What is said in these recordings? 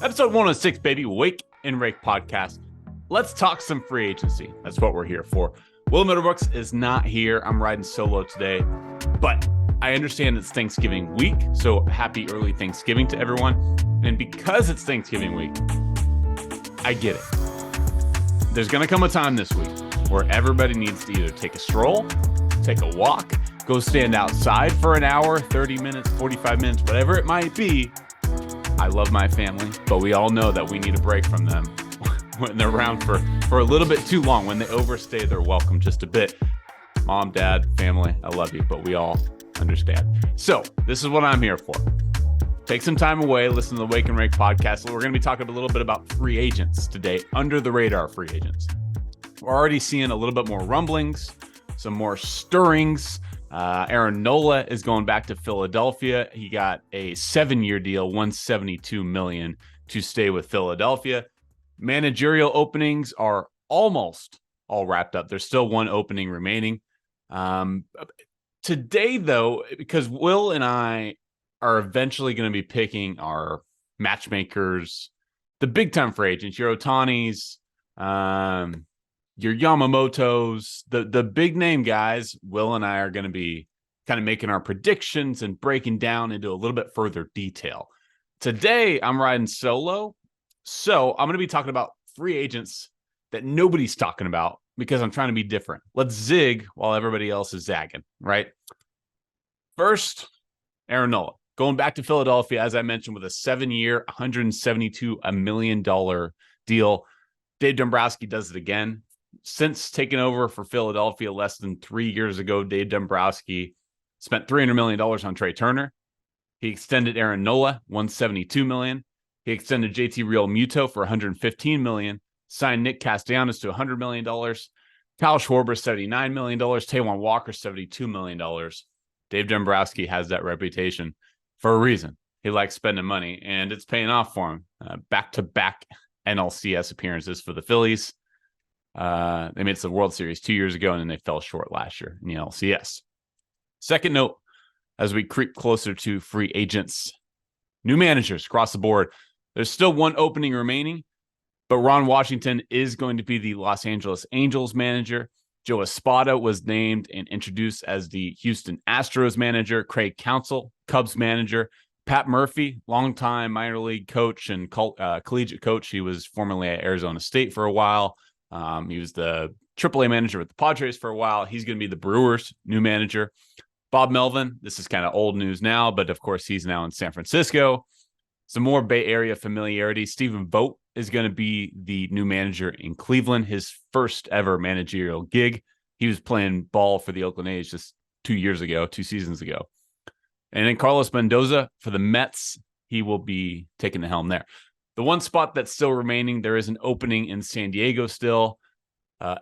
Episode 106, baby. Wake and Rake Podcast. Let's talk some free agency. That's what we're here for. Will Middlebrooks is not here. I'm riding solo today, but I understand it's Thanksgiving week, so happy early Thanksgiving to everyone. And because it's Thanksgiving week, I get it. There's going to come a time this week where everybody needs to either take a stroll, take a walk, go stand outside for an hour, 30 minutes, 45 minutes, whatever it might be. I love my family, but we all know that we need a break from them when they're around for a little bit too long. When they overstay their welcome just a bit. Mom, dad, family, I love you, but we all understand. So this is what I'm here for. Take some time away, listen to the Wake and Rake podcast. We're going to be talking a little bit about free agents today, under the radar free agents. We're already seeing a little bit more rumblings, some more stirrings. Aaron Nola is going back to Philadelphia. He got a 7-year deal, $172 million to stay with Philadelphia. Managerial openings are almost all wrapped up. There's still one opening remaining. Today, though, because Will and I are eventually going to be picking our matchmakers, the big-time free agents, your Ohtanis, your Yamamotos, the big name guys. Will and I are going to be kind of making our predictions and breaking down into a little bit further detail. Today, I'm riding solo, so I'm going to be talking about free agents that nobody's talking about because I'm trying to be different. Let's zig while everybody else is zagging, right? First, Aaron Nola, going back to Philadelphia, as I mentioned, with a 7-year, $172 million deal. Dave Dombrowski does it again. Since taking over for Philadelphia less than 3 years ago, Dave Dombrowski spent $300 million on Trey Turner. He extended Aaron Nola, $172 million. He extended JT Realmuto for $115 million. Signed Nick Castellanos to $100 million. Kyle Schwarber, $79 million. Taijuan Walker, $72 million. Dave Dombrowski has that reputation for a reason. He likes spending money, and it's paying off for him. Back-to-back NLCS appearances for the Phillies. They made it to the World Series 2 years ago, and then they fell short last year in the LCS. Second note, as we creep closer to free agents, new managers across the board. There's still one opening remaining, but Ron Washington is going to be the Los Angeles Angels manager. Joe Espada was named and introduced as the Houston Astros manager. Craig Counsell, Cubs manager. Pat Murphy, longtime minor league coach and collegiate coach. He was formerly at Arizona State for a while. He was the AAA manager with the Padres for a while. He's going to be the Brewers' new manager. Bob Melvin, this is kind of old news now, but of course he's now in San Francisco. Some more Bay Area familiarity. Stephen Vogt is going to be the new manager in Cleveland, his first ever managerial gig. He was playing ball for the Oakland A's just 2 seasons ago. And then Carlos Mendoza for the Mets, he will be taking the helm there. The one spot that's still remaining, there is an opening in San Diego still.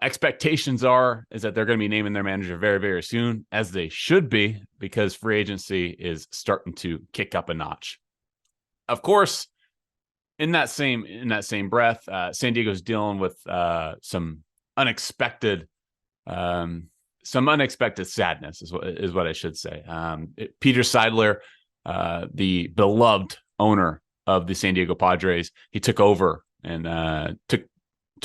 Expectations is that they're going to be naming their manager very, very soon, as they should be, because free agency is starting to kick up a notch. Of course, in that same breath, San Diego's dealing with some unexpected sadness, is what I should say. Peter Seidler, the beloved owner of the San Diego Padres, he took over and took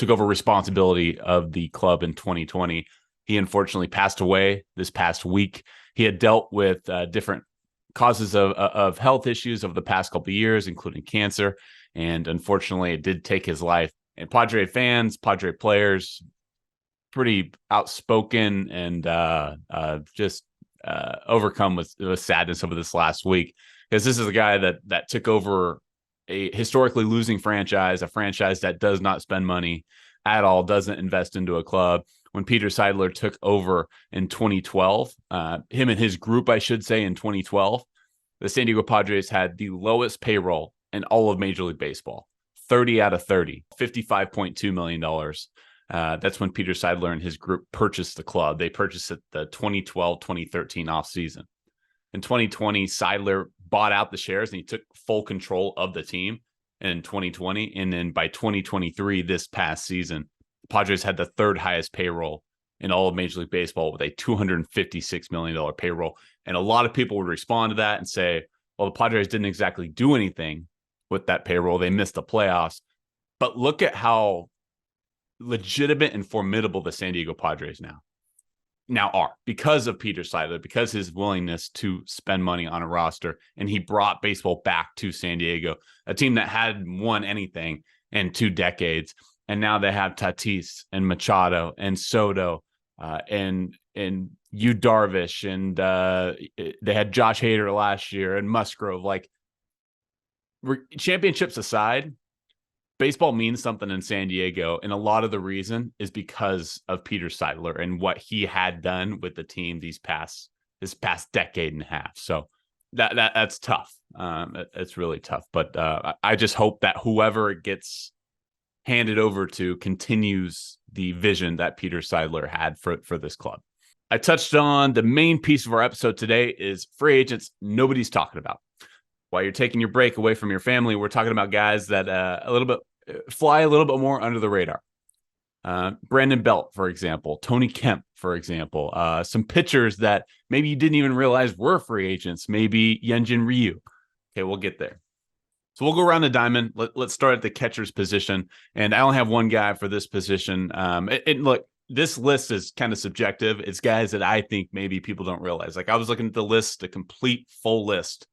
over responsibility of the club in 2020. He unfortunately passed away this past week. He had dealt with different causes of health issues over the past couple of years, including cancer, and unfortunately it did take his life. And Padre fans, Padre players, pretty outspoken and just overcome with sadness over this last week, because this is a guy that took over a historically losing franchise, a franchise that does not spend money at all, doesn't invest into a club. When Peter Seidler took over in 2012, him and his group, I should say, in 2012, the San Diego Padres had the lowest payroll in all of Major League Baseball, 30 out of 30, $55.2 million. That's when Peter Seidler and his group purchased the club. They purchased it the 2012-2013 offseason. In 2020, Seidler bought out the shares and he took full control of the team in 2020. And then by 2023, this past season, the Padres had the third highest payroll in all of Major League Baseball with a $256 million payroll. And a lot of people would respond to that and say, well, the Padres didn't exactly do anything with that payroll. They missed the playoffs. But look at how legitimate and formidable the San Diego Padres now are because of Peter Seidler, because his willingness to spend money on a roster. And he brought baseball back to San Diego, a team that hadn't won anything in 2 decades. And now they have Tatis and Machado and Soto and Yu Darvish. And they had Josh Hader last year and Musgrove. Like, championships aside, baseball means something in San Diego, and a lot of the reason is because of Peter Seidler and what he had done with the team this past decade and a half. So that's tough. It's really tough. But I just hope that whoever it gets handed over to continues the vision that Peter Seidler had for this club. I touched on the main piece of our episode today is free agents nobody's talking about. While you're taking your break away from your family, we're talking about guys that fly a little bit more under the radar. Brandon Belt, for example, Tony Kemp, for example, some pitchers that maybe you didn't even realize were free agents, maybe Hyunjin Ryu. Okay, we'll get there. So we'll go around the diamond. Let's start at the catcher's position. And I only have one guy for this position. And look, this list is kind of subjective. It's guys that I think maybe people don't realize. Like, I was looking at the list, the complete full list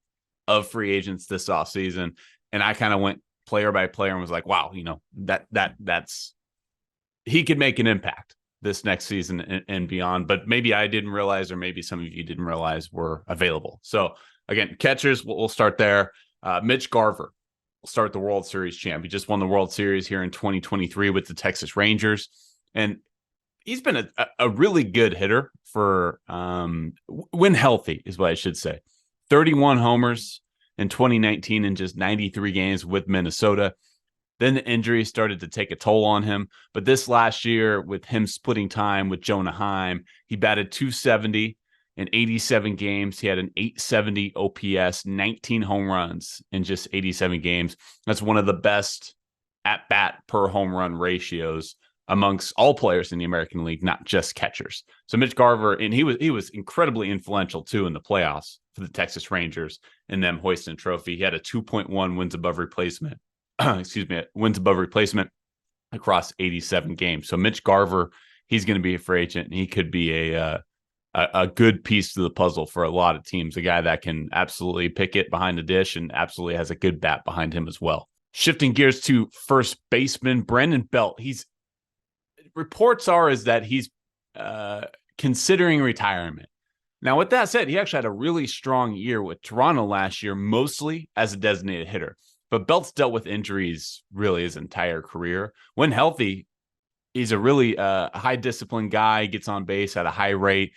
of free agents this offseason, and I kind of went player by player and was like, wow, that's he could make an impact this next season and beyond. But maybe I didn't realize, or maybe some of you didn't realize, were available. So again, catchers, we'll start there. Mitch Garver will start the World Series champ. He just won the World Series here in 2023 with the Texas Rangers, and he's been a really good hitter for when healthy, is what I should say. 31 homers in 2019 in just 93 games with Minnesota. Then the injury started to take a toll on him. But this last year, with him splitting time with Jonah Heim, he batted .270 in 87 games. He had an .870 OPS, 19 home runs in just 87 games. That's one of the best at-bat per home run ratios amongst all players in the American League, not just catchers. So Mitch Garver, and he was incredibly influential too in the playoffs for the Texas Rangers and them hoisting a trophy. He had a 2.1 wins above replacement, wins above replacement across 87 games. So Mitch Garver, he's going to be a free agent, and he could be a good piece to the puzzle for a lot of teams. A guy that can absolutely pick it behind the dish and absolutely has a good bat behind him as well. Shifting gears to first baseman Brandon Belt. Reports are that he's considering retirement. Now, with that said, he actually had a really strong year with Toronto last year, mostly as a designated hitter. But Belt's dealt with injuries really his entire career. When healthy, he's a really high discipline guy, gets on base at a high rate,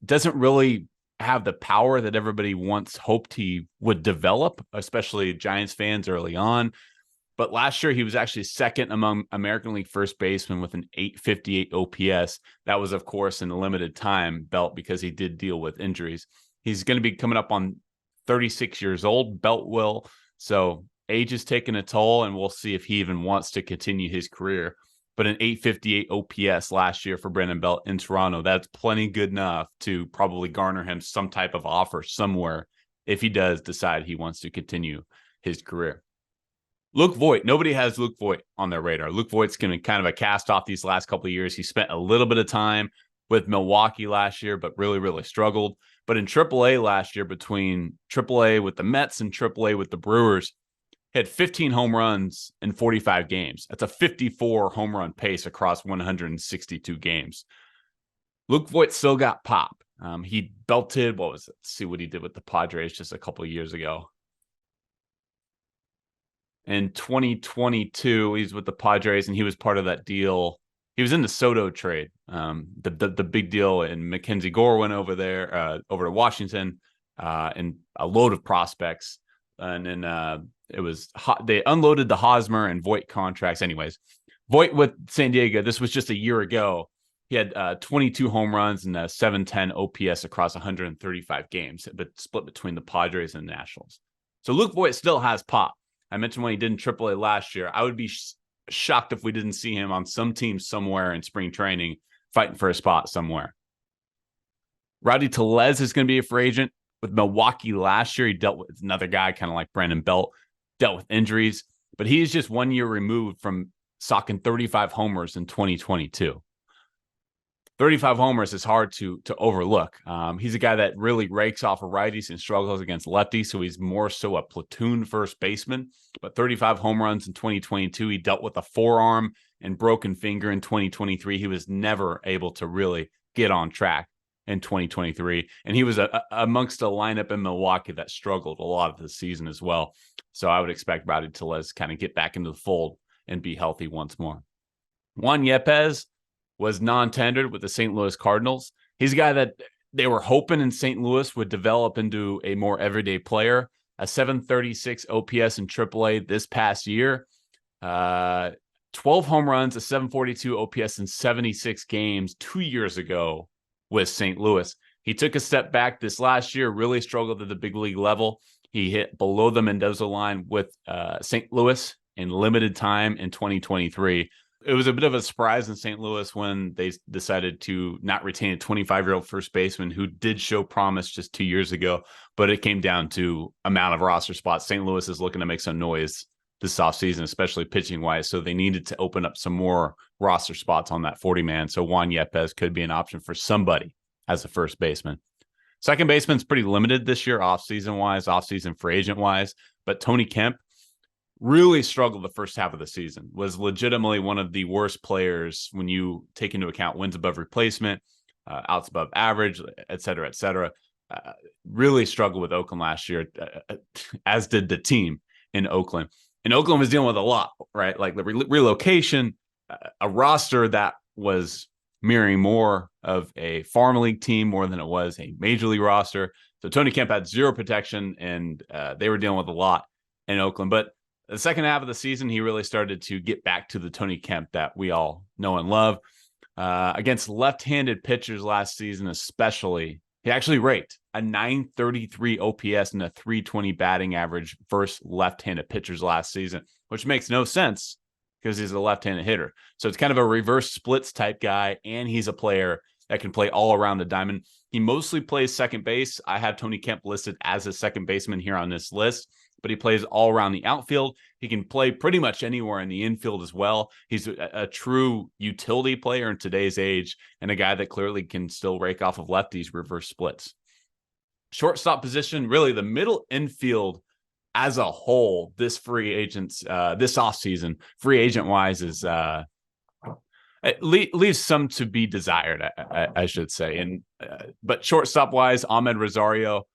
doesn't really have the power that everybody once hoped he would develop, especially Giants fans early on. But last year, he was actually second among American League first basemen with an .858 OPS. That was, of course, in a limited time, Belt, because he did deal with injuries. He's going to be coming up on 36 years old, Belt will. So age is taking a toll, and we'll see if he even wants to continue his career. But an .858 OPS last year for Brandon Belt in Toronto, that's plenty good enough to probably garner him some type of offer somewhere if he does decide he wants to continue his career. Luke Voit. Nobody has Luke Voit on their radar. Luke Voit's going to be kind of a cast off these last couple of years. He spent a little bit of time with Milwaukee last year, but really, really struggled. But in AAA last year, between AAA with the Mets and AAA with the Brewers, he had 15 home runs in 45 games. That's a 54 home run pace across 162 games. Luke Voit still got pop. He belted, let's see what he did with the Padres just a couple of years ago. In 2022, he's with the Padres, and he was part of that deal. He was in the Soto trade, the big deal, and Mackenzie Gore went over there, over to Washington, and a load of prospects. And then it was they unloaded the Hosmer and Voit contracts. Anyways, Voit with San Diego, this was just a year ago. He had 22 home runs and a .710 OPS across 135 games, but split between the Padres and the Nationals. So Luke Voit still has pop. I mentioned when he did in AAA last year. I would be shocked if we didn't see him on some team somewhere in spring training fighting for a spot somewhere. Rowdy Tellez is going to be a free agent with Milwaukee last year. He dealt with another guy kind of like Brandon Belt. dealt with injuries, but he is just 1 year removed from socking 35 homers in 2022. 35 homers is hard to overlook. He's a guy that really rakes off of righties and struggles against lefties, so he's more so a platoon first baseman. But 35 home runs in 2022, he dealt with a forearm and broken finger in 2023. He was never able to really get on track in 2023, and he was amongst a lineup in Milwaukee that struggled a lot of the season as well. So I would expect Rowdy Tellez kind of get back into the fold and be healthy once more. Juan Yepez was non-tendered with the St. Louis Cardinals. He's a guy that they were hoping in St. Louis would develop into a more everyday player. A 736 OPS in AAA this past year. 12 home runs, a 742 OPS in 76 games 2 years ago with St. Louis. He took a step back this last year, really struggled at the big league level. He hit below the Mendoza line with St. Louis in limited time in 2023. It was a bit of a surprise in St. Louis when they decided to not retain a 25-year-old first baseman who did show promise just 2 years ago, but it came down to amount of roster spots. St. Louis is looking to make some noise this offseason, especially pitching-wise, so they needed to open up some more roster spots on that 40-man, so Juan Yepez could be an option for somebody as a first baseman. Second baseman's pretty limited this year off-season-wise, off-season free agent-wise, but Tony Kemp really struggled the first half of the season, was legitimately one of the worst players when you take into account wins above replacement, outs above average, et cetera, et cetera. Really struggled with Oakland last year, as did the team in Oakland. And Oakland was dealing with a lot, right? Like the relocation, a roster that was mirroring more of a farm league team more than it was a major league roster. So Tony Kemp had zero protection, and they were dealing with a lot in Oakland. But the second half of the season, he really started to get back to the Tony Kemp that we all know and love. Against left-handed pitchers last season especially, he actually raked a 933 OPS and a 320 batting average versus left-handed pitchers last season, which makes no sense because he's a left-handed hitter. So it's kind of a reverse splits type guy, and he's a player that can play all around the diamond. He mostly plays second base. I have Tony Kemp listed as a second baseman here on this list, but he plays all around the outfield. He can play pretty much anywhere in the infield as well. He's a true utility player in today's age, and a guy that clearly can still rake off of lefties reverse splits. Shortstop position, really the middle infield as a whole, this free agents, this offseason, free agent wise, is it leaves some to be desired, I should say. And but shortstop wise, Ahmed Rosario,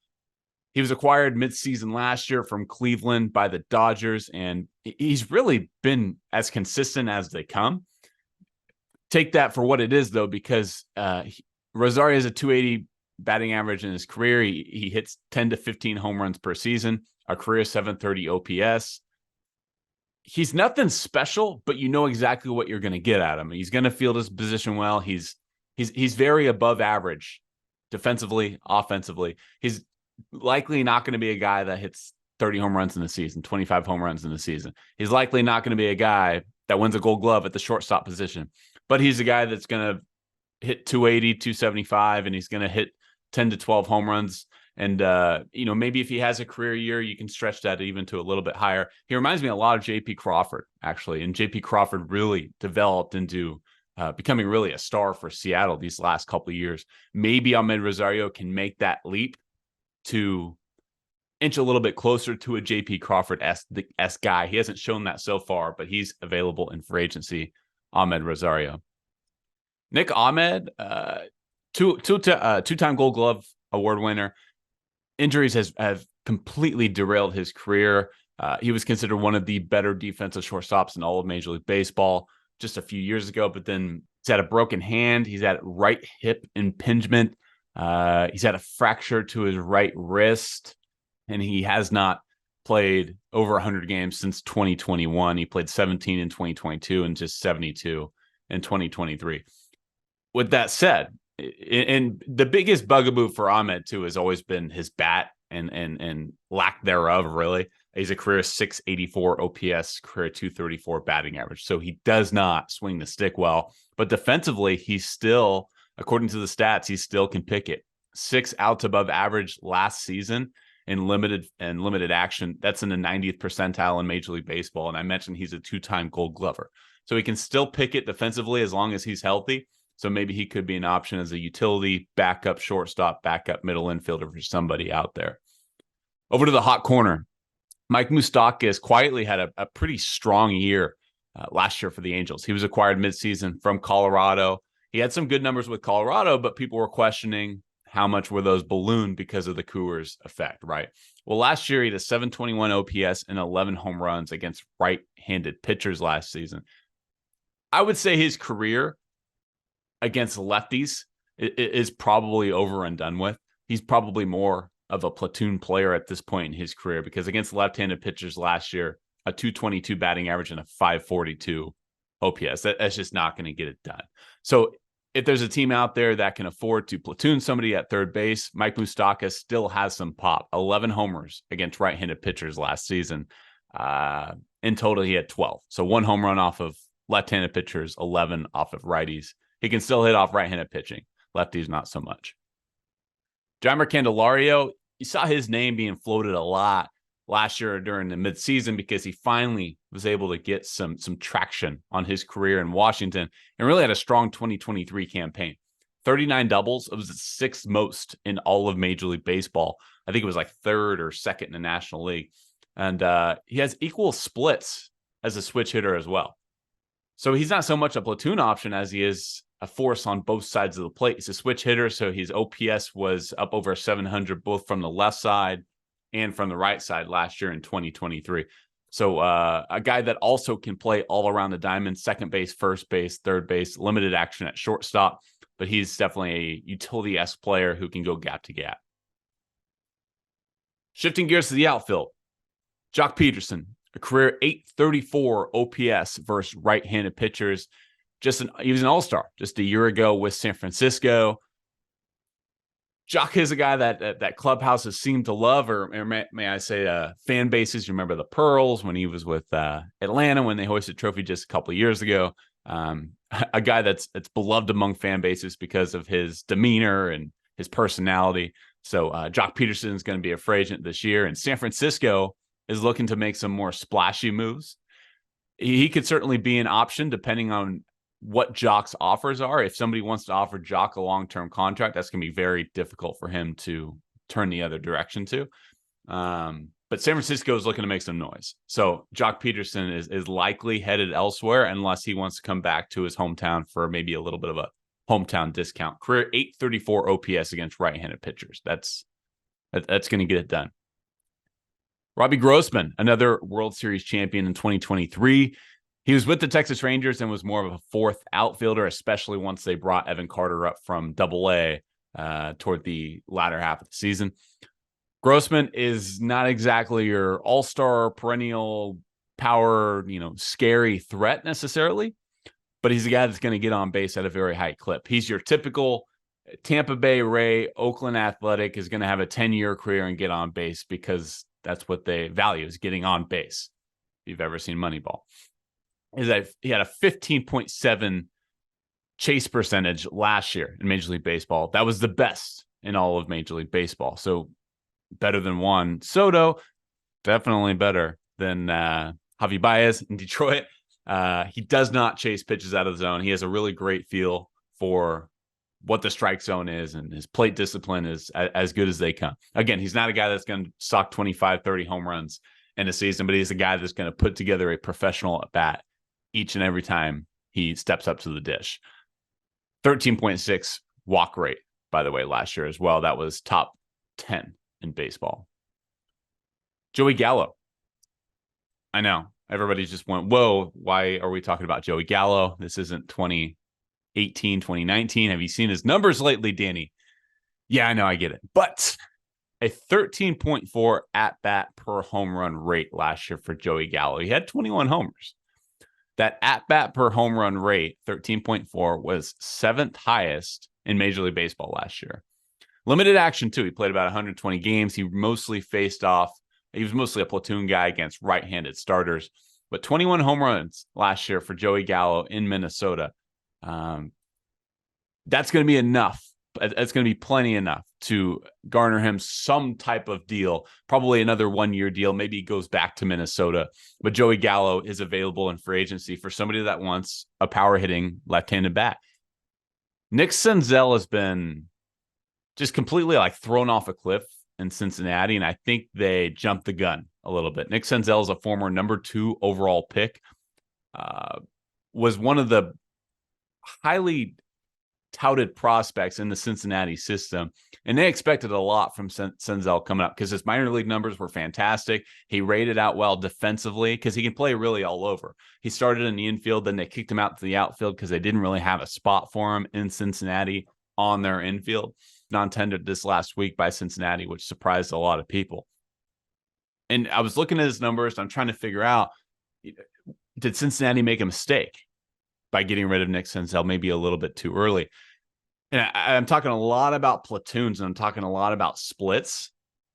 he was acquired midseason last year from Cleveland by the Dodgers, and he's really been as consistent as they come. Take that for what it is, though, because Rosario has a 280 batting average in his career. He hits 10 to 15 home runs per season, a career 730 OPS. He's nothing special, but you know exactly what you're going to get at him. He's going to field his position well. He's very above average defensively, offensively. He's likely not going to be a guy that hits 30 home runs in the season, 25 home runs in the season. He's likely not going to be a guy that wins a Gold Glove at the shortstop position, but he's a guy that's going to hit 280, 275, and he's going to hit 10 to 12 home runs. And, maybe if he has a career year, you can stretch that even to a little bit higher. He reminds me a lot of J.P. Crawford, actually. And J.P. Crawford really developed into becoming really a star for Seattle these last couple of years. Maybe Ahmed Rosario can make that leap to inch a little bit closer to a J.P. Crawford-esque guy. He hasn't shown that so far, but he's available in free agency, Ahmed Rosario. Nick Ahmed, two-time Gold Glove award winner. Injuries have completely derailed his career. He was considered one of the better defensive shortstops in all of Major League Baseball just a few years ago, but then he's had a broken hand. He's had right hip impingement. He's had a fracture to his right wrist, and he has not played over 100 games since 2021. He played 17 in 2022 and just 72 in 2023. With that said, and the biggest bugaboo for Ahmed, too, has always been his bat and lack thereof, really. He's a career 684 OPS, career 234 batting average. So he does not swing the stick well. But defensively, he's still, according to the stats, he still can pick it. 6 outs above average last season in limited action. That's in the 90th percentile in Major League Baseball. And I mentioned he's a 2-time Gold Glover. So he can still pick it defensively as long as he's healthy. So maybe he could be an option as a utility, backup shortstop, backup middle infielder for somebody out there. Over to the hot corner. Mike Moustakas quietly had a pretty strong year last year for the Angels. He was acquired midseason from Colorado. He had some good numbers with Colorado, but people were questioning how much were those ballooned because of the Coors effect, right? Well, last year he had a 721 OPS and 11 home runs against right-handed pitchers last season. I would say his career against lefties is probably over and done with. He's probably more of a platoon player at this point in his career, because against left-handed pitchers last year, a 222 batting average and a 542 OPS, that's just not going to get it done. So if there's a team out there that can afford to platoon somebody at third base, Mike Moustakas still has some pop. 11 homers against right-handed pitchers last season. In total, he had 12. So 1 home run off of left-handed pitchers, 11 off of righties. He can still hit off right-handed pitching. Lefties, not so much. Jeimer Candelario, you saw his name being floated a lot last year during the midseason because he finally was able to get some traction on his career in Washington and really had a strong 2023 campaign. 39 doubles. It was the 6th most in all of Major League Baseball. I think it was like 3rd or 2nd in the National League. And he has equal splits as a switch hitter as well. So he's not so much a platoon option as he is a force on both sides of the plate. He's a switch hitter, so his OPS was up over 700 both from the left side and from the right side last year in 2023. So a guy that also can play all around the diamond, second base, first base, third base, limited action at shortstop, but he's definitely a utility-esque player who can go gap to gap. Shifting gears to the outfield, Joc Pederson, a career 834 OPS versus right-handed pitchers. He was an all-star just a year ago with San Francisco. Joc is a guy that clubhouses seem to love, or may I say fan bases. You remember the Pearls when he was with Atlanta when they hoisted the trophy just a couple of years ago. A guy that's beloved among fan bases because of his demeanor and his personality. So Joc Pederson is going to be a free agent this year, and San Francisco is looking to make some more splashy moves. He could certainly be an option depending on what Joc's offers are. If somebody wants to offer Joc a long-term contract, that's going to be very difficult for him to turn the other direction to. But San Francisco is looking to make some noise. So Joc Pederson is likely headed elsewhere unless he wants to come back to his hometown for maybe a little bit of a hometown discount. Career 834 OPS against right-handed pitchers. That's going to get it done. Robbie Grossman, another World Series champion in 2023. He was with the Texas Rangers and was more of a 4th outfielder, especially once they brought Evan Carter up from Double-A toward the latter half of the season. Grossman is not exactly your all-star, perennial power, scary threat necessarily, but he's a guy that's going to get on base at a very high clip. He's your typical Tampa Bay Ray, Oakland Athletic is going to have a 10-year career and get on base because that's what they value, is getting on base. If you've ever seen Moneyball. Is that he had a 15.7 chase percentage last year in Major League Baseball. That was the best in all of Major League Baseball. So better than Juan Soto, definitely better than Javi Baez in Detroit. He does not chase pitches out of the zone. He has a really great feel for what the strike zone is, and his plate discipline is as good as they come. Again, he's not a guy that's going to sock 25, 30 home runs in a season, but he's a guy that's going to put together a professional at bat each and every time he steps up to the dish. 13.6 walk rate, by the way, last year as well. That was top 10 in baseball. Joey Gallo. I know. Everybody just went, whoa, why are we talking about Joey Gallo? This isn't 2018, 2019. Have you seen his numbers lately, Danny? Yeah, I know, I get it. But a 13.4 at-bat per home run rate last year for Joey Gallo. He had 21 homers. That at-bat per home run rate, 13.4, was 7th highest in Major League Baseball last year. Limited action, too. He played about 120 games. He mostly faced off. He was mostly a platoon guy against right-handed starters. But 21 home runs last year for Joey Gallo in Minnesota. That's going to be enough it's going to be plenty enough to garner him some type of deal, probably another 1-year deal. Maybe he goes back to Minnesota. But Joey Gallo is available in free agency for somebody that wants a power hitting left-handed bat. Nick Senzel has been just completely like thrown off a cliff in Cincinnati, and I think they jumped the gun a little bit. Nick Senzel is a former number 2 overall pick, was one of the highly touted prospects in the Cincinnati system, and they expected a lot from Senzel coming up because his minor league numbers were fantastic. He rated out well defensively because he can play really all over. He started in the infield, then they kicked him out to the outfield because they didn't really have a spot for him in Cincinnati on their infield. Non-tendered this last week by Cincinnati, which surprised a lot of people. And I was looking at his numbers. I'm trying to figure out, did Cincinnati make a mistake by getting rid of Nick Senzel maybe a little bit too early? And I'm talking a lot about platoons, and I'm talking a lot about splits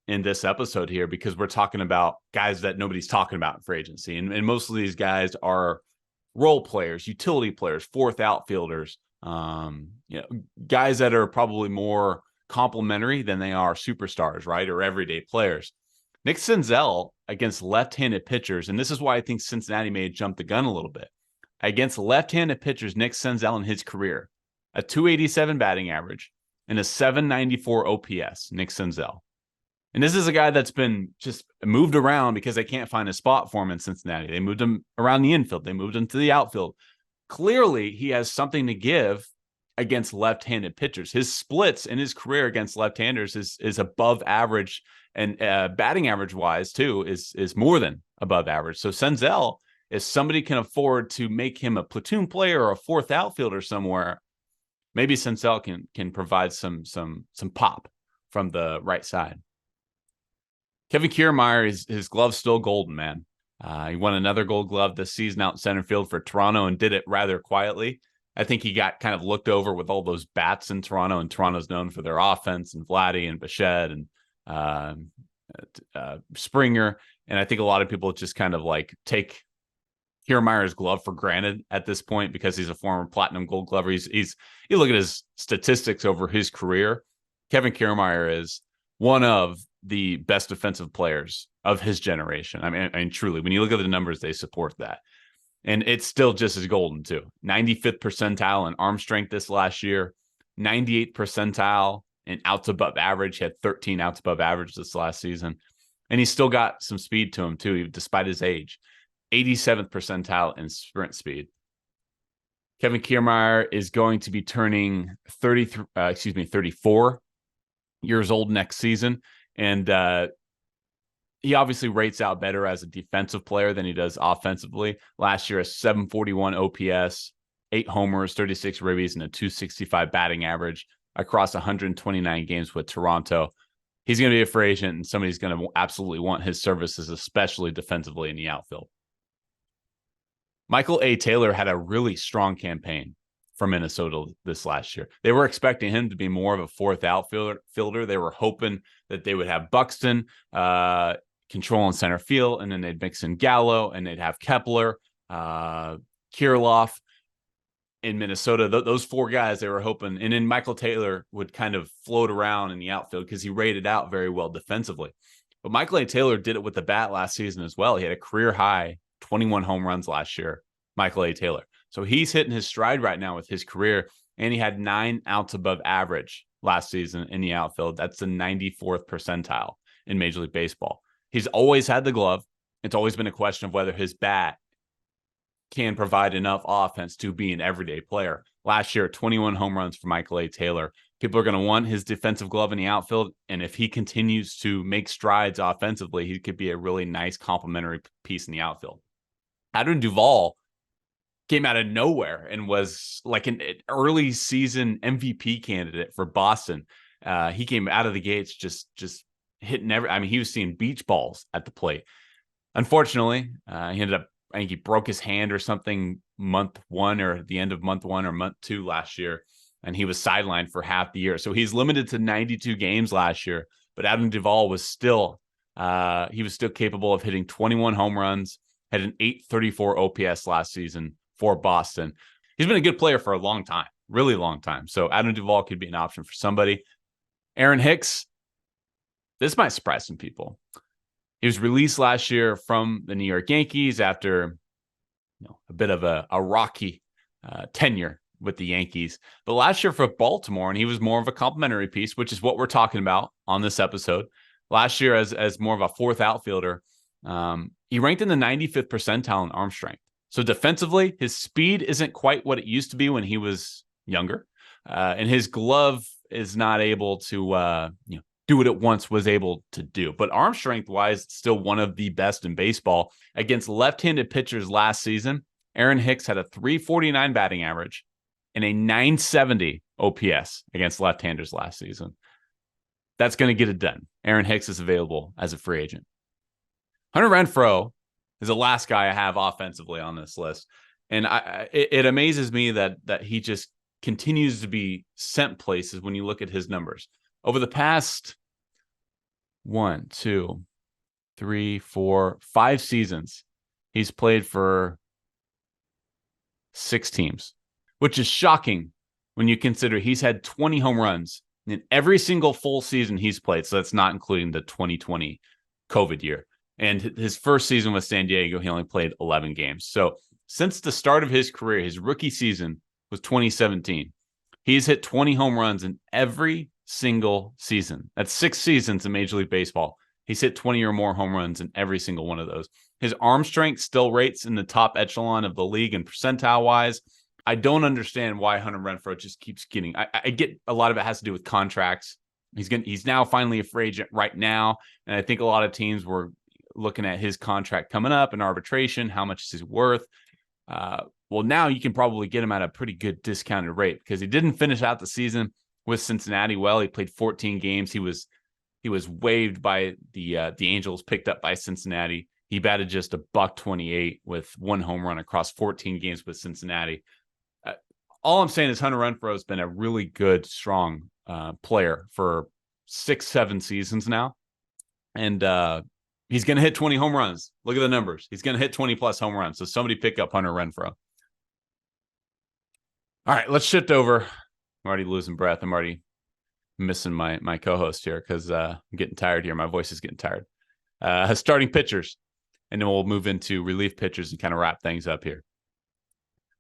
in this episode here because we're talking about guys that nobody's talking about in free agency. And most of these guys are role players, utility players, fourth outfielders, guys that are probably more complimentary than they are superstars, right? Or everyday players. Nick Senzel against left-handed pitchers, and this is why I think Cincinnati may have jumped the gun a little bit. Against left-handed pitchers, Nick Senzel in his career, a 287 batting average and a 794 OPS, Nick Senzel. And this is a guy that's been just moved around because they can't find a spot for him in Cincinnati. They moved him around the infield. They moved him to the outfield. Clearly, he has something to give against left-handed pitchers. His splits in his career against left-handers is above average, and batting average-wise, too, is more than above average. So Senzel, if somebody can afford to make him a platoon player or a fourth outfielder somewhere, maybe Senzel can provide some pop from the right side. Kevin Kiermaier, his glove's still golden, man. He won another Gold Glove this season out in center field for Toronto and did it rather quietly. I think he got kind of looked over with all those bats in Toronto, and Toronto's known for their offense and Vladdy and Bichette and Springer. And I think a lot of people just kind of like take Kiermaier's glove for granted at this point because he's a former platinum Gold Glover. You look at his statistics over his career. Kevin Kiermaier is one of the best defensive players of his generation. I mean, truly, when you look at the numbers, they support that. And it's still just as golden, too. 95th percentile in arm strength this last year, 98th percentile in outs above average. He had 13 outs above average this last season. And he's still got some speed to him, too, despite his age. 87th percentile in sprint speed. Kevin Kiermaier is going to be turning 34 years old next season. And he obviously rates out better as a defensive player than he does offensively. Last year, a 741 OPS, 8 homers, 36 ribbies, and a 265 batting average across 129 games with Toronto. He's going to be a free agent, and somebody's going to absolutely want his services, especially defensively in the outfield. Michael A. Taylor had a really strong campaign for Minnesota this last year. They were expecting him to be more of a fourth outfielder. They were hoping that they would have Buxton control in center field, and then they'd mix in Gallo, and they'd have Kepler, Kirilloff in Minnesota. Those 4 guys they were hoping, and then Michael Taylor would kind of float around in the outfield because he rated out very well defensively. But Michael A. Taylor did it with the bat last season as well. He had a career high 21 home runs last year, Michael A. Taylor. So he's hitting his stride right now with his career, and he had 9 outs above average last season in the outfield. That's the 94th percentile in Major League Baseball. He's always had the glove. It's always been a question of whether his bat can provide enough offense to be an everyday player. Last year, 21 home runs for Michael A. Taylor. People are going to want his defensive glove in the outfield, and if he continues to make strides offensively, he could be a really nice complementary piece in the outfield. Adam Duvall came out of nowhere and was like an early season MVP candidate for Boston. He came out of the gates just hitting he was seeing beach balls at the plate. Unfortunately, he ended up, I think he broke his hand or something month 1 or the end of month 1 or month 2 last year, and he was sidelined for half the year. So he's limited to 92 games last year, but Adam Duvall was still capable of hitting 21 home runs, had an 834 OPS last season for Boston. He's been a good player for a long time, really long time. So Adam Duvall could be an option for somebody. Aaron Hicks, this might surprise some people. He was released last year from the New York Yankees after a bit of a rocky tenure with the Yankees. But last year for Baltimore, and he was more of a complimentary piece, which is what we're talking about on this episode. Last year as more of a fourth outfielder, he ranked in the 95th percentile in arm strength. So defensively, his speed isn't quite what it used to be when he was younger. And his glove is not able to do what it once was able to do. But arm strength-wise, still one of the best in baseball. Against left-handed pitchers last season, Aaron Hicks had a .349 batting average and a .970 OPS against left-handers last season. That's going to get it done. Aaron Hicks is available as a free agent. Hunter Renfroe is the last guy I have offensively on this list. And it amazes me that he just continues to be sent places when you look at his numbers. Over the past 5 seasons, he's played for 6 teams, which is shocking when you consider he's had 20 home runs in every single full season he's played. So that's not including the 2020 COVID year. And his first season with San Diego, he only played 11 games. So since the start of his career, his rookie season was 2017. He's hit 20 home runs in every single season. That's 6 seasons in Major League Baseball. He's hit 20 or more home runs in every single one of those. His arm strength still rates in the top echelon of the league and percentile-wise. I don't understand why Hunter Renfroe just keeps getting. I get a lot of it has to do with contracts. He's now finally a free agent right now, and I think a lot of teams were looking at his contract coming up in arbitration. How much is he worth? Well, now you can probably get him at a pretty good discounted rate because he didn't finish out the season with Cincinnati well. He played 14 games. He was waived by the Angels, picked up by Cincinnati. He batted just a .128 with 1 home run across 14 games with Cincinnati. All I'm saying is Hunter Renfroe has been a really good, strong player for 6-7 seasons now. And he's going to hit 20 home runs. Look at the numbers. He's going to hit 20 plus home runs. So somebody pick up Hunter Renfroe. All right, let's shift over. I'm already losing breath. I'm already missing my co-host here because I'm getting tired here. My voice is getting tired. Starting pitchers, and then we'll move into relief pitchers and kind of wrap things up here.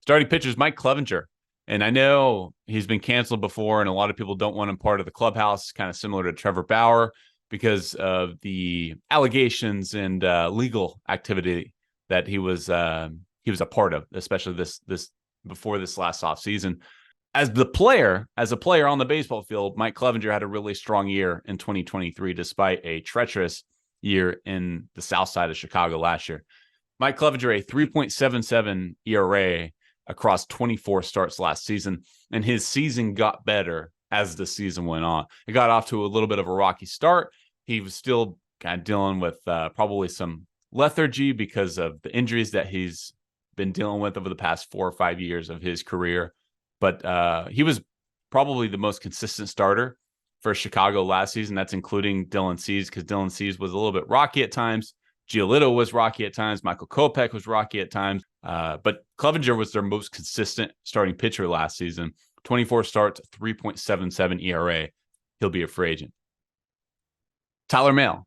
Starting pitchers, Mike Clevinger. And I know he's been canceled before, and a lot of people don't want him part of the clubhouse, kind of similar to Trevor Bauer, because of the allegations and legal activity that he was a part of, especially this before this last offseason. As a player on the baseball field, Mike Clevinger had a really strong year in 2023, despite a treacherous year in the south side of Chicago last year. Mike Clevinger, a 3.77 ERA across 24 starts last season, and his season got better as the season went on. It got off to a little bit of a rocky start. He was still kind of dealing with probably some lethargy because of the injuries that he's been dealing with over the past 4 or 5 years of his career. But he was probably the most consistent starter for Chicago last season. That's including Dylan Cease, because Dylan Cease was a little bit rocky at times. Giolito was rocky at times. Michael Kopech was rocky at times. But Clevinger was their most consistent starting pitcher last season. 24 starts, 3.77 ERA. He'll be a free agent. Tyler Mahle,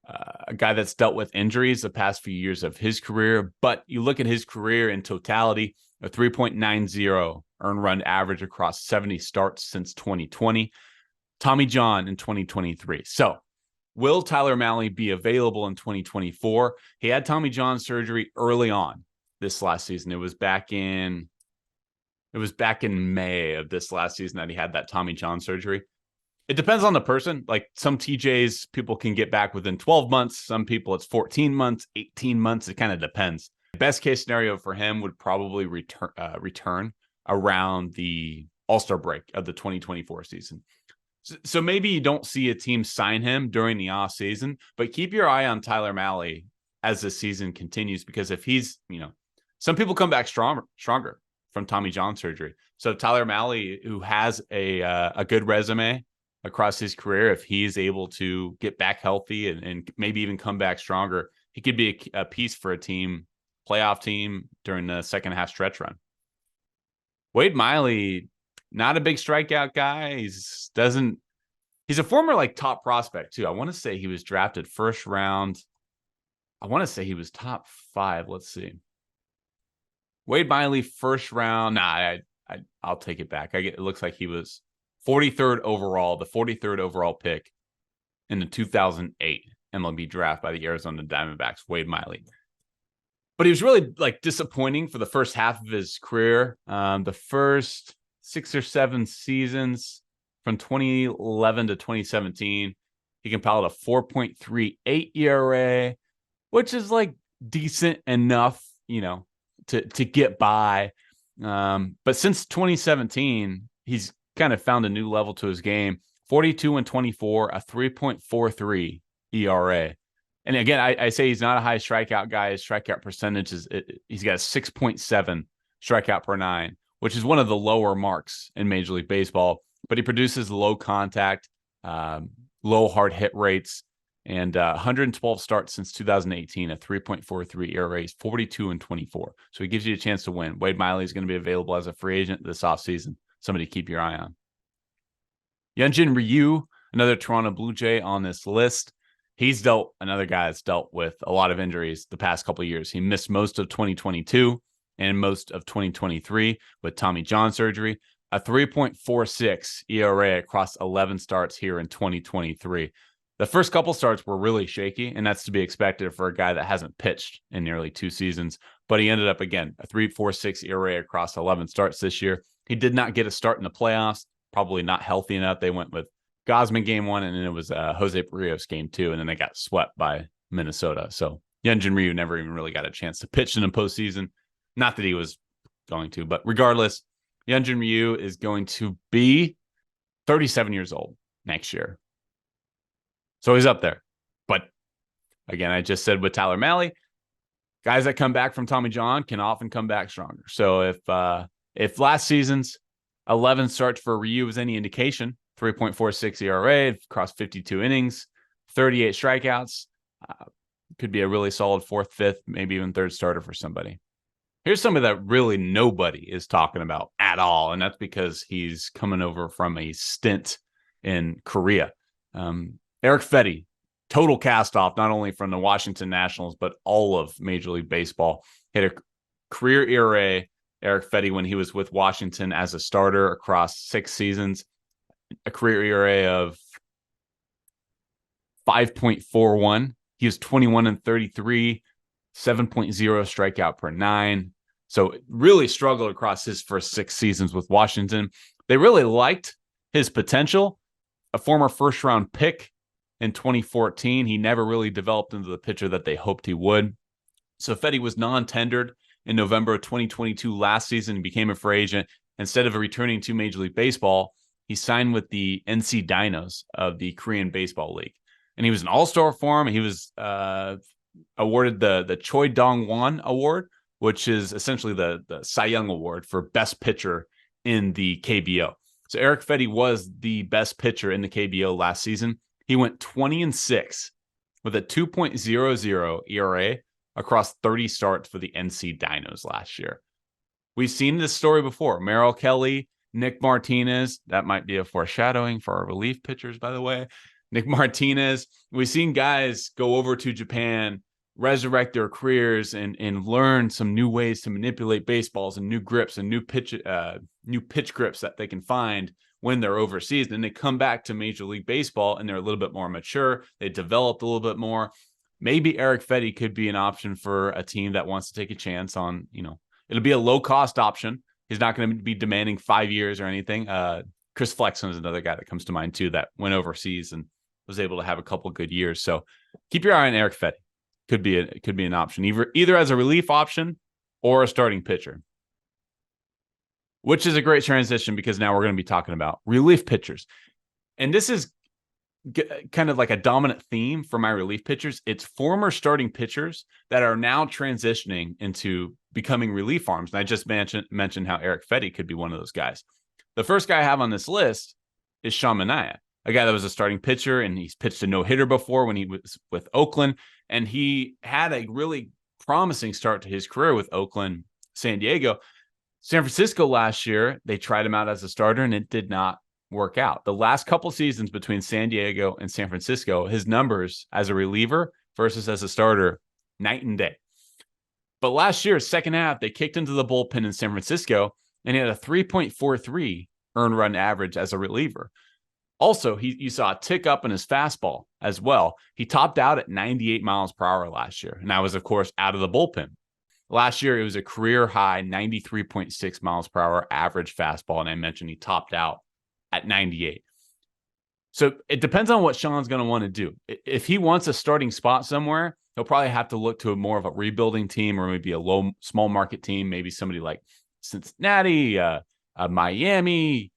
a guy that's dealt with injuries the past few years of his career. But you look at his career in totality, a 3.90 earned run average across 70 starts since 2020. Tommy John in 2023. So will Tyler Mahle be available in 2024? He had Tommy John surgery early on this last season. It was back in May of this last season that he had that Tommy John surgery. It depends on the person. Like some TJs, people can get back within 12 months. Some people, it's 14 months, 18 months. It kind of depends. The best case scenario for him would probably return around the All-Star break of the 2024 season. So maybe you don't see a team sign him during the off season, but keep your eye on Tyler Mahle as the season continues, because if he's, some people come back stronger from Tommy John surgery. So Tyler Mahle, who has a good resume across his career, if he's able to get back healthy and maybe even come back stronger, he could be a piece for a playoff team during the second half stretch run. Wade Miley, not a big strikeout guy. He's a former like top prospect too. I want to say he was drafted first round. I want to say he was top 5. Let's see. Wade Miley, first round. Nah, I'll take it back. It looks like he was 43rd overall, the 43rd overall pick in the 2008 MLB draft by the Arizona Diamondbacks, Wade Miley. But he was really like disappointing for the first half of his career. The first 6 or 7 seasons from 2011 to 2017, he compiled a 4.38 ERA, which is like decent enough, to get by. But since 2017, he's kind of found a new level to his game. 42 and 24, a 3.43 ERA. And again, I say he's not a high strikeout guy. His strikeout percentage he's got a 6.7 strikeout per 9, which is one of the lower marks in Major League Baseball. But he produces low contact, low hard hit rates, and 112 starts since 2018, a 3.43 ERA, 42 and 24. So he gives you a chance to win. Wade Miley is going to be available as a free agent this offseason. Somebody to keep your eye on. Hyunjin Ryu, another Toronto Blue Jay on this list. He's another guy that's dealt with a lot of injuries the past couple of years. He missed most of 2022 and most of 2023 with Tommy John surgery. A 3.46 ERA across 11 starts here in 2023. The first couple starts were really shaky, and that's to be expected for a guy that hasn't pitched in nearly 2 seasons. But he ended up, again, a 3.46 ERA across 11 starts this year. He did not get a start in the playoffs, probably not healthy enough. They went with Gosman game 1, and then it was Jose Barrios game 2, and then they got swept by Minnesota. So Hyunjin Ryu never even really got a chance to pitch in the postseason. Not that he was going to, but regardless, Hyunjin Ryu is going to be 37 years old next year. So he's up there. But again, I just said with Tyler Mahle, guys that come back from Tommy John can often come back stronger. So if last season's 11 starts for Ryu was any indication, 3.46 ERA across 52 innings, 38 strikeouts, could be a really solid 4th, 5th, maybe even 3rd starter for somebody. Here's somebody that really nobody is talking about at all, and that's because he's coming over from a stint in Korea. Eric Fedde, total cast-off, not only from the Washington Nationals, but all of Major League Baseball. Hit a career ERA, Eric Fedde, when he was with Washington as a starter across 6 seasons, a career ERA of 5.41. He was 21 and 33, 7.0 strikeout per 9. So really struggled across his first 6 seasons with Washington. They really liked his potential. A former first-round pick in 2014, he never really developed into the pitcher that they hoped he would. So Fedde was non-tendered in November of 2022 last season and became a free agent. Instead of returning to Major League Baseball, he signed with the NC Dinos of the Korean Baseball League. And he was an all-star for him. He was awarded the Choi Dong-won Award, which is essentially the Cy Young Award for best pitcher in the KBO. So Eric Fedde was the best pitcher in the KBO last season. He went 20-6 with a 2.00 ERA across 30 starts for the NC Dinos last year. We've seen this story before. Merrill Kelly, Nick Martinez. That might be a foreshadowing for our relief pitchers, by the way. Nick Martinez. We've seen guys go over to Japan, resurrect their careers, and learn some new ways to manipulate baseballs and new grips and new pitch grips that they can find when they're overseas. And they come back to Major League Baseball and they're a little bit more mature. They developed a little bit more. Maybe Eric Fedde could be an option for a team that wants to take a chance on, it'll be a low cost option. He's not going to be demanding 5 years or anything. Chris Flexen is another guy that comes to mind too, that went overseas and was able to have a couple good years. So keep your eye on Eric Fedde. Could be an option, either as a relief option or a starting pitcher. Which is a great transition because now we're going to be talking about relief pitchers. And this is kind of like a dominant theme for my relief pitchers. It's former starting pitchers that are now transitioning into becoming relief arms. And I just mentioned how Eric Fedde could be one of those guys. The first guy I have on this list is Sean Manaea, a guy that was a starting pitcher, and he's pitched a no-hitter before when he was with Oakland. And he had a really promising start to his career with Oakland, San Diego. San Francisco last year, they tried him out as a starter, and it did not work out. The last couple seasons between San Diego and San Francisco, his numbers as a reliever versus as a starter, night and day. But last year, second half, they kicked into the bullpen in San Francisco, and he had a 3.43 earned run average as a reliever. Also, you saw a tick up in his fastball as well. He topped out at 98 miles per hour last year, and that was, of course, out of the bullpen. Last year, it was a career high 93.6 miles per hour average fastball, and I mentioned he topped out at 98. So it depends on what Sean's going to want to do. If he wants a starting spot somewhere, he'll probably have to look to more of a rebuilding team, or maybe a small market team, maybe somebody like Cincinnati, Miami,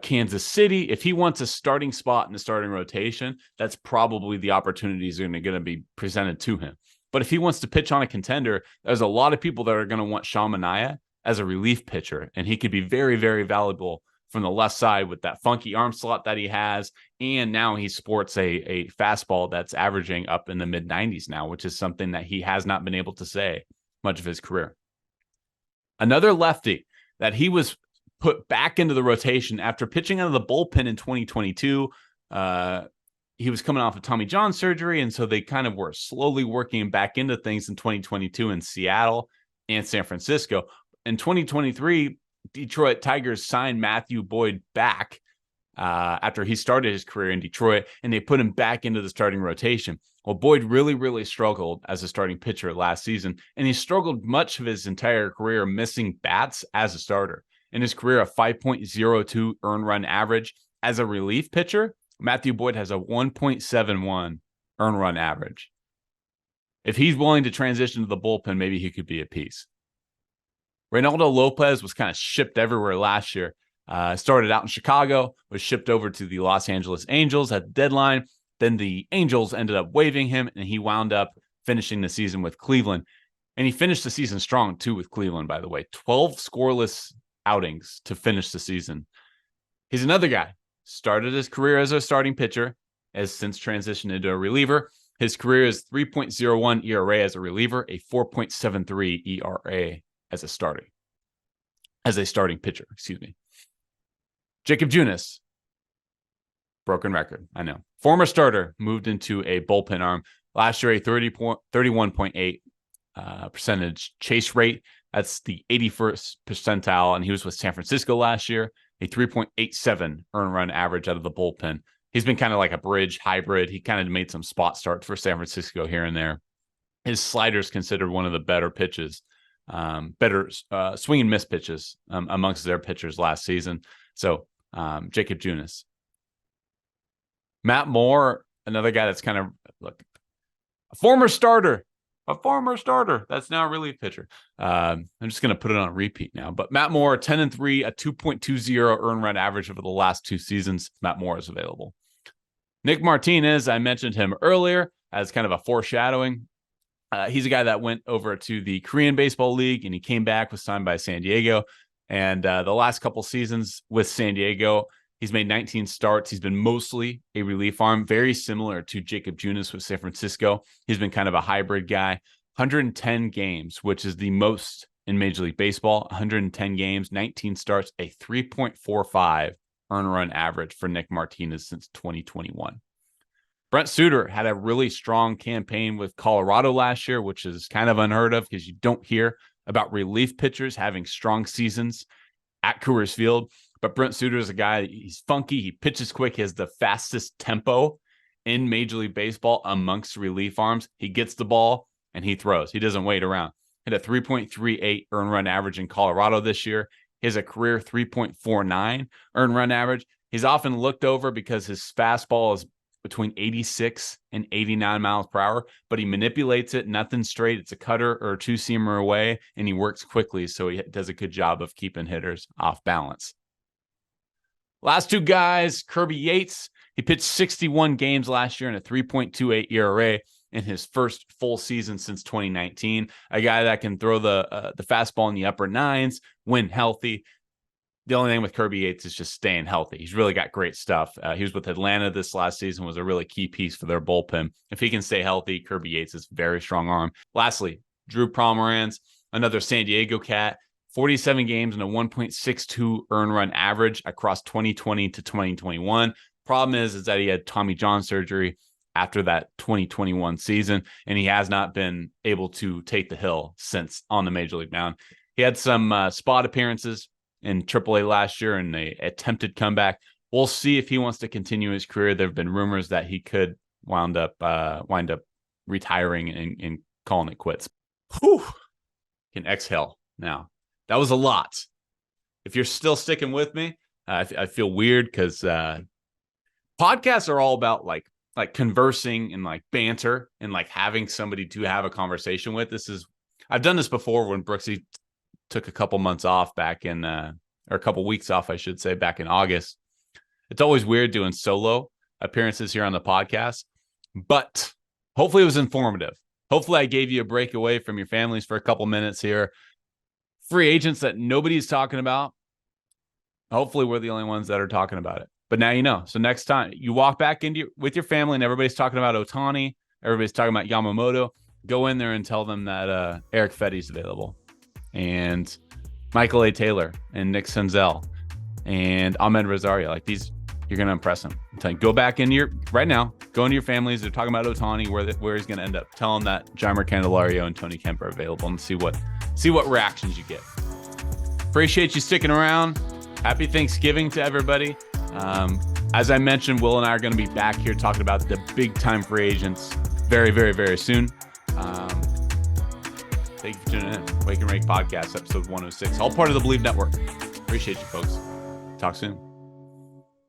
Kansas City. If he wants a starting spot in the starting rotation, that's probably the opportunities that are going to be presented to him. But if he wants to pitch on a contender, there's a lot of people that are going to want Sean Manaea as a relief pitcher, and he could be very, very valuable from the left side with that funky arm slot that he has. And now he sports a fastball that's averaging up in the mid-90s now, which is something that he has not been able to say much of his career. Another lefty that he was put back into the rotation after pitching out of the bullpen in 2022. He was coming off of Tommy John surgery, and so they kind of were slowly working him back into things in 2022 in Seattle and San Francisco. In 2023, Detroit Tigers signed Matthew Boyd back after he started his career in Detroit, and they put him back into the starting rotation. Well, Boyd really, really struggled as a starting pitcher last season, and he struggled much of his entire career missing bats as a starter. In his career, a 5.02 earned run average. As a relief pitcher, Matthew Boyd has a 1.71 earned run average. If he's willing to transition to the bullpen, maybe he could be a piece. Reynaldo Lopez was kind of shipped everywhere last year. Started out in Chicago, was shipped over to the Los Angeles Angels at the deadline. Then the Angels ended up waiving him, and he wound up finishing the season with Cleveland. And he finished the season strong, too, with Cleveland, by the way. 12 scoreless outings to finish the season. He's another guy. Started his career as a starting pitcher, has since transitioned into a reliever. His career is 3.01 ERA as a reliever, a 4.73 ERA as a starting pitcher, Jacob Junis, broken record, I know. Former starter, moved into a bullpen arm. Last year, a 31.8 percentage chase rate. That's the 81st percentile, and he was with San Francisco last year. A 3.87 earned run average out of the bullpen. He's been kind of like a bridge hybrid. He kind of made some spot starts for San Francisco here and there. His slider is considered one of the better pitches, better swing and miss pitches amongst their pitchers last season. So Jacob Junis. Matt Moore, another guy that's kind of a former starter. That's now a relief pitcher. I'm just going to put it on repeat now. But Matt Moore, 10-3, a 2.20 earned run average over the last two seasons. Matt Moore is available. Nick Martinez, I mentioned him earlier as kind of a foreshadowing. He's a guy that went over to the Korean Baseball League, and he came back, was signed by San Diego. And the last couple seasons with San Diego, he's made 19 starts. He's been mostly a relief arm, very similar to Jacob Junis with San Francisco. He's been kind of a hybrid guy. 110 games, which is the most in Major League Baseball. 110 games, 19 starts, a 3.45 earned run average for Nick Martinez since 2021. Brent Suter had a really strong campaign with Colorado last year, which is kind of unheard of because you don't hear about relief pitchers having strong seasons at Coors Field. But Brent Suter is a guy, he's funky, he pitches quick, he has the fastest tempo in Major League Baseball amongst relief arms. He gets the ball and he throws. He doesn't wait around. Hit a 3.38 earned run average in Colorado this year. He has a career 3.49 earned run average. He's often looked over because his fastball is between 86 and 89 miles per hour, but he manipulates it, nothing straight. It's a cutter or a two-seamer away, and he works quickly, so he does a good job of keeping hitters off balance. Last two guys, Kirby Yates. He pitched 61 games last year in a 3.28 ERA in his first full season since 2019. A guy that can throw the fastball in the upper nines when healthy. The only thing with Kirby Yates is just staying healthy. He's really got great stuff. He was with Atlanta this last season, was a really key piece for their bullpen. If he can stay healthy, Kirby Yates is a very strong arm. Lastly, Drew Pomeranz. another San Diego cat, 47 games and a 1.62 earned run average across 2020 to 2021. Problem is that he had Tommy John surgery after that 2021 season, and he has not been able to take the hill since on the major league mound. He had some spot appearances in AAA last year and an attempted comeback. We'll see if he wants to continue his career. There have been rumors that he could wind up retiring and calling it quits. Whew. Can exhale now. That was a lot. If you're still sticking with me, I feel weird because podcasts are all about like conversing and like banter and like having somebody to have a conversation with. I've done this before when Brooksy took a couple months off back in, or a couple weeks off, I should say, back in August. It's always weird doing solo appearances here on the podcast, but hopefully it was informative. Hopefully I gave you a break away from your families for a couple minutes here. Free agents that nobody's talking about. Hopefully we're the only ones that are talking about it. But now you know. So next time you walk back with your family and everybody's talking about Ohtani, everybody's talking about Yamamoto, go in there and tell them that Eric Fedde's available. And Michael A. Taylor and Nick Senzel and Ahmed Rosario. Like these, you're going to impress them. I'm telling you, go back right now, go into your families. They're talking about Ohtani, where he's going to end up. Tell them that Jeimer Candelario and Tony Kemp are available and see what reactions you get. Appreciate you sticking around. Happy Thanksgiving to everybody. As I mentioned, Will and I are going to be back here talking about the big time free agents very, very, very soon. Thank you for tuning in. Wake and Rake Podcast, episode 106, all part of the Believe Network. Appreciate you, folks. Talk soon.